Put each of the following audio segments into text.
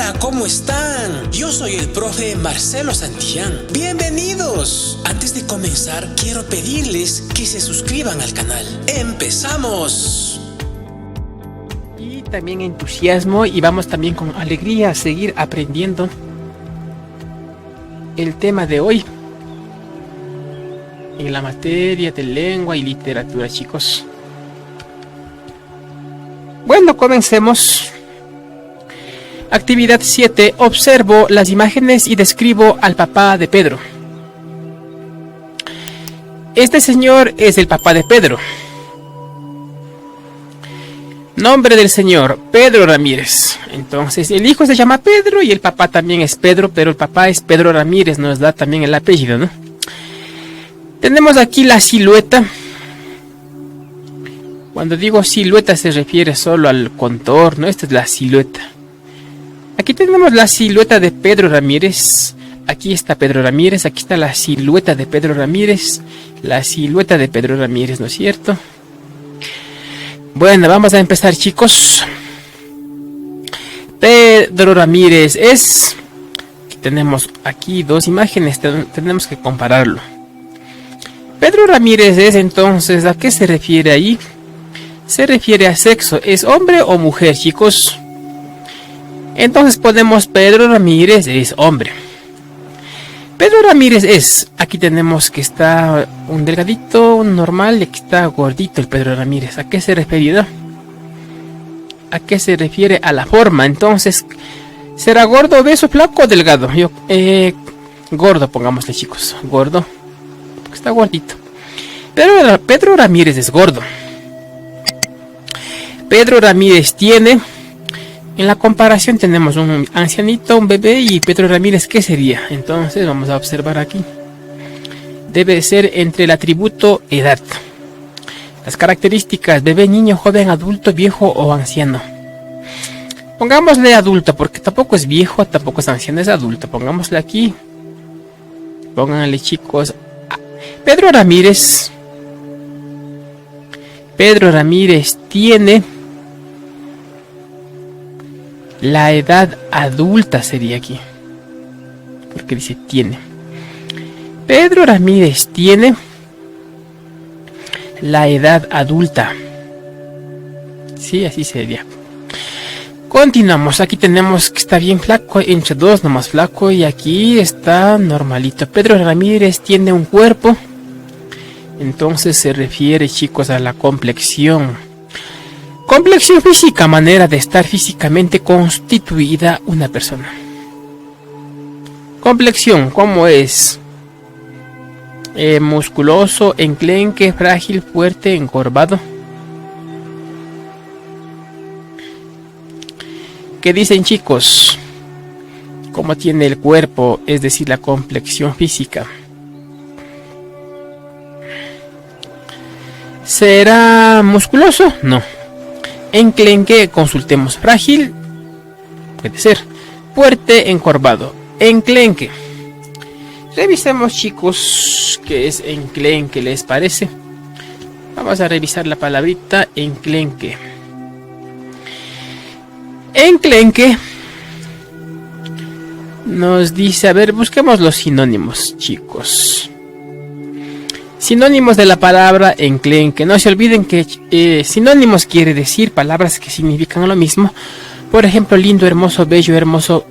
Hola, ¿cómo están? Yo soy el profe Marcelo Santillán. ¡Bienvenidos! Antes de comenzar, quiero pedirles que se suscriban al canal. ¡Empezamos! Y también entusiasmo y vamos también con alegría a seguir aprendiendo el tema de hoy en la materia de lengua y literatura, chicos. Bueno, comencemos. Actividad 7. Observo las imágenes y describo al papá de Pedro. Este señor es el papá de Pedro. Nombre del señor, Pedro Ramírez. Entonces, el hijo se llama Pedro y el papá también es Pedro, pero el papá es Pedro Ramírez, nos da también el apellido, ¿no? Tenemos aquí la silueta. Cuando digo silueta se refiere solo al contorno. Esta es la silueta. Aquí tenemos la silueta de Pedro Ramírez. Aquí está Pedro Ramírez. Aquí está la silueta de Pedro Ramírez. La silueta de Pedro Ramírez, ¿no es cierto? Bueno, vamos a empezar, chicos. Pedro Ramírez es... Tenemos aquí dos imágenes. Tenemos que compararlo. Pedro Ramírez es, entonces, ¿a qué se refiere ahí? Se refiere a sexo. ¿Es hombre o mujer, chicos? Entonces ponemos Pedro Ramírez es hombre. Pedro Ramírez es... Aquí tenemos que está un delgadito, un normal, y aquí está gordito el Pedro Ramírez. ¿A qué se refiere? ¿A qué se refiere? A la forma. Entonces, ¿será gordo, obeso, flaco o delgado? Gordo, pongámosle, chicos. Gordo. Porque está gordito. Pero Pedro Ramírez es gordo. Pedro Ramírez tiene... En la comparación tenemos un ancianito, un bebé y Pedro Ramírez, ¿qué sería? Entonces vamos a observar aquí. Debe ser entre el atributo edad. Las características: bebé, niño, joven, adulto, viejo o anciano. Pongámosle adulto porque tampoco es viejo, tampoco es anciano, es adulto. Pongámosle aquí. Pónganle, chicos. Pedro Ramírez tiene... La edad adulta sería aquí. Porque dice tiene. Pedro Ramírez tiene la edad adulta. Sí, así sería. Continuamos. Aquí tenemos que está bien flaco. Entre dos nomás flaco. Y aquí está normalito. Pedro Ramírez tiene un cuerpo. Entonces se refiere, chicos, a la complexión. Complexión física, manera de estar físicamente constituida una persona. Complexión, ¿cómo es? Musculoso, enclenque, frágil, fuerte, encorvado. ¿Qué dicen, chicos? ¿Cómo tiene el cuerpo? Es decir, la complexión física. ¿Será musculoso? No. Enclenque, consultemos. Frágil, puede ser. Fuerte, encorvado. Enclenque. Revisemos, chicos, qué es enclenque, ¿les parece? Vamos a revisar la palabrita enclenque. Enclenque nos dice, a ver, busquemos los sinónimos, chicos. Sinónimos de la palabra enclenque. No se olviden que sinónimos quiere decir palabras que significan lo mismo. Por ejemplo, lindo, hermoso, bello, hermoso,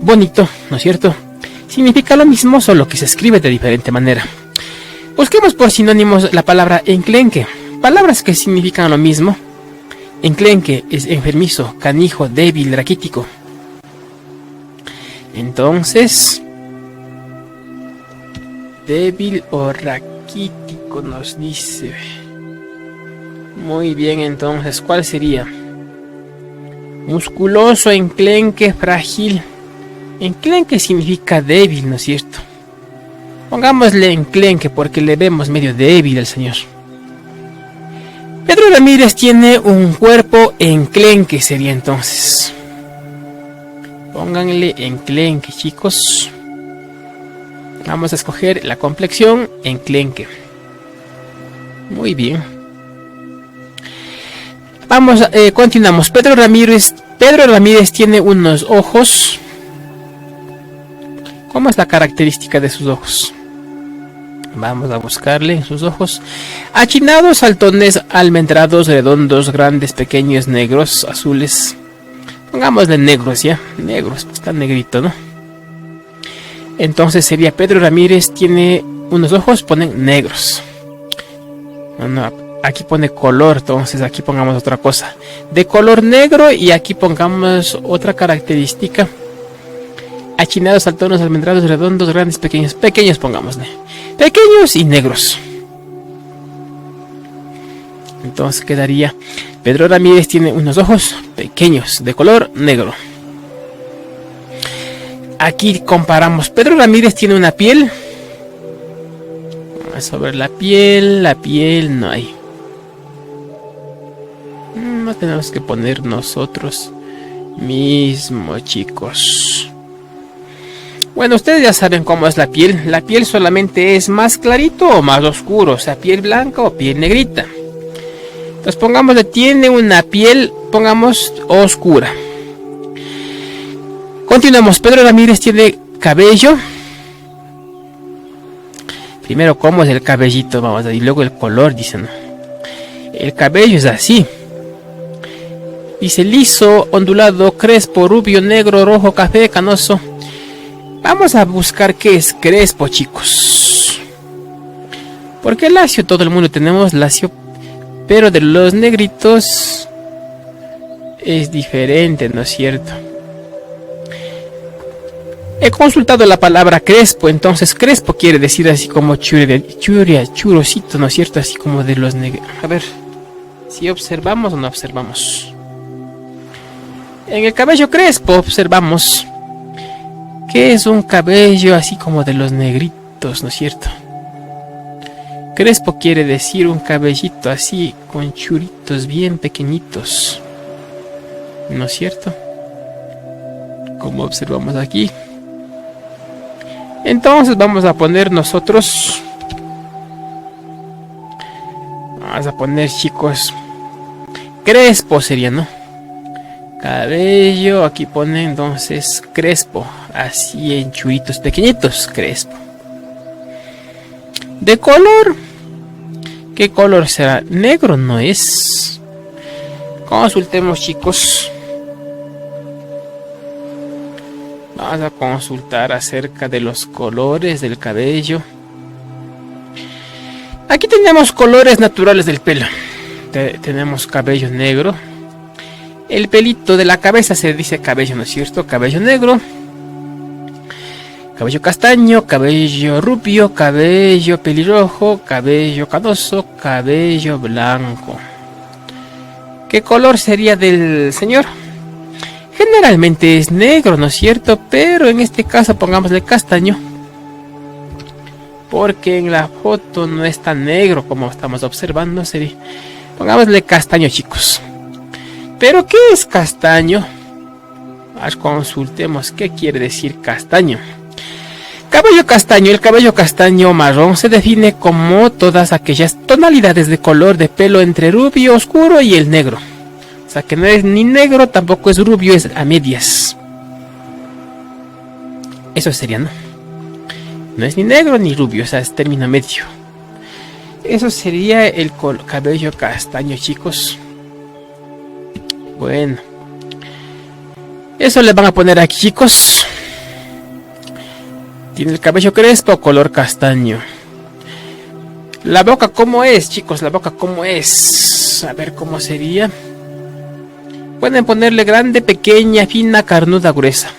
bonito, ¿no es cierto? Significa lo mismo, solo que se escribe de diferente manera. Busquemos por sinónimos la palabra enclenque. Palabras que significan lo mismo. Enclenque es enfermizo, canijo, débil, raquítico. Entonces, débil o raquítico nos dice. Muy bien, entonces, ¿cuál sería? Musculoso, enclenque, frágil. Enclenque significa débil, ¿no es cierto? Pongámosle enclenque porque le vemos medio débil al señor. Pedro Ramírez tiene un cuerpo enclenque, sería entonces. Pónganle enclenque, chicos. Vamos a escoger la complexión enclenque. Muy bien. Vamos, continuamos. Pedro Ramírez tiene unos ojos ¿Cómo es la característica de sus ojos? Vamos a buscarle sus ojos. Achinados, saltones, almendrados, redondos, grandes, pequeños, negros, azules. Pongámosle negros ya. Negros, pues está negrito, ¿no? Entonces sería Pedro Ramírez tiene unos ojos, ponen negros. No, aquí pone color, entonces aquí pongamos otra cosa. De color negro y aquí pongamos otra característica. Achinados, saltones, almendrados, redondos, grandes, pequeños. Pequeños pongámosle. Pequeños y negros. Entonces quedaría Pedro Ramírez tiene unos ojos pequeños de color negro. Aquí comparamos. Pedro Ramírez tiene una piel. Vamos a ver la piel no hay. No tenemos que poner nosotros mismos, chicos. Bueno, ustedes ya saben cómo es la piel. La piel solamente es más clarito o más oscuro, o sea, piel blanca o piel negrita. Entonces pongámosle, tiene una piel, pongamos oscura. Continuamos. Pedro Ramírez tiene cabello. Primero, ¿cómo es el cabellito? Vamos a ver, y luego el color, dicen. El cabello es así. Dice liso, ondulado, crespo, rubio, negro, rojo, café, canoso. Vamos a buscar qué es crespo, chicos. Porque lacio, todo el mundo tenemos lacio. Pero de los negritos es diferente, ¿no es cierto? He consultado la palabra crespo, entonces crespo quiere decir así como churosito, ¿no es cierto? Así como de los negros. A ver, si observamos o no observamos. En el cabello crespo observamos que es un cabello así como de los negritos, ¿no es cierto? Crespo quiere decir un cabellito así con churitos bien pequeñitos, ¿no es cierto? Como observamos aquí. Entonces vamos a poner nosotros, vamos a poner, chicos, crespo sería, ¿no? Cabello, aquí pone entonces crespo, así en churitos pequeñitos, crespo. De color, ¿qué color será? Negro no es. Consultemos, chicos. Vamos a consultar acerca de los colores del cabello. Aquí tenemos colores naturales del pelo. Tenemos cabello negro. El pelito de la cabeza se dice cabello, ¿no es cierto? Cabello negro. Cabello castaño, cabello rubio, cabello pelirrojo, cabello canoso, cabello blanco. ¿Qué color sería del señor? Generalmente es negro, ¿no es cierto? Pero en este caso pongámosle castaño. Porque en la foto no es tan negro como estamos observando. Pongámosle castaño, chicos. ¿Pero qué es castaño? Consultemos qué quiere decir castaño. Cabello castaño. El cabello castaño marrón se define como todas aquellas tonalidades de color de pelo entre rubio oscuro y el negro. O sea que no es ni negro, tampoco es rubio, es a medias. Eso sería, ¿no? No es ni negro ni rubio, o sea, es término medio. Eso sería el cabello castaño, chicos. Bueno. Eso le van a poner aquí, chicos. Tiene el cabello crespo, color castaño. La boca, ¿cómo es, chicos? La boca, ¿cómo es? A ver cómo sería. Pueden ponerle grande, pequeña, fina, carnuda, gruesa.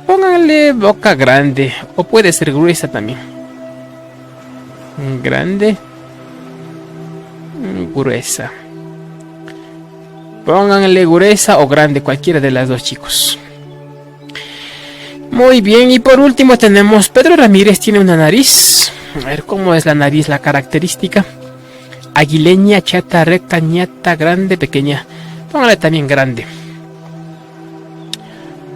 Pónganle boca grande. O puede ser gruesa también. Grande. Gruesa. Pónganle gruesa o grande, cualquiera de las dos, chicos. Muy bien, y por último tenemos Pedro Ramírez tiene una nariz. A ver cómo es la nariz, la característica. Aguileña, chata, recta, ñata, grande, pequeña. Póngale también grande.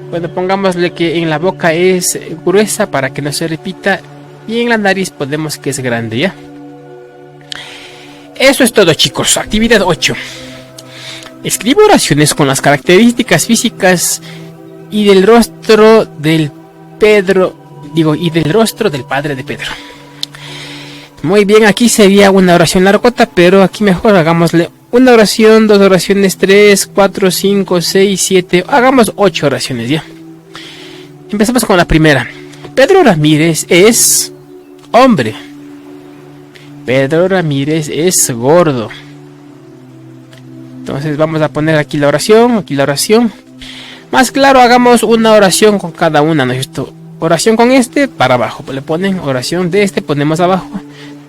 Bueno, pongámosle que en la boca es gruesa para que no se repita. Y en la nariz ponemos que es grande, ¿ya? Eso es todo, chicos. Actividad 8. Escribe oraciones con las características físicas y del rostro del Pedro, y del rostro del padre de Pedro. Muy bien, aquí sería una oración largota, pero aquí mejor hagámosle una oración, 2 oraciones, 3, 4, 5, 6, 7, hagamos 8 oraciones ya. Empezamos con la primera. Pedro Ramírez es hombre. Pedro Ramírez es gordo. Entonces vamos a poner aquí la oración, Más claro, hagamos una oración con cada una, ¿no es cierto? Oración con este para abajo, le ponen oración de este, ponemos abajo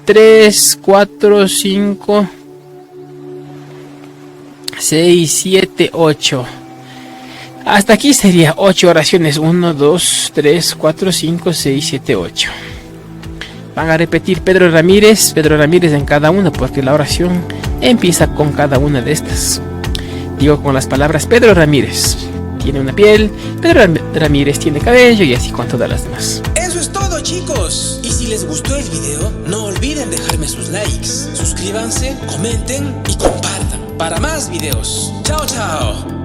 3, 4, 5, 6, 7, 8. Hasta aquí sería 8 oraciones. 1, 2, 3, 4, 5, 6, 7, 8. Van a repetir Pedro Ramírez en cada una, porque la oración empieza con cada una de estas. Digo con las palabras Pedro Ramírez tiene una piel, Pedro Ramírez tiene cabello, y así con todas las demás. Eso es todo, chicos. Y si les gustó el video, no olviden dejarme sus likes, suscríbanse, comenten y compartan para más videos. Chao, chao.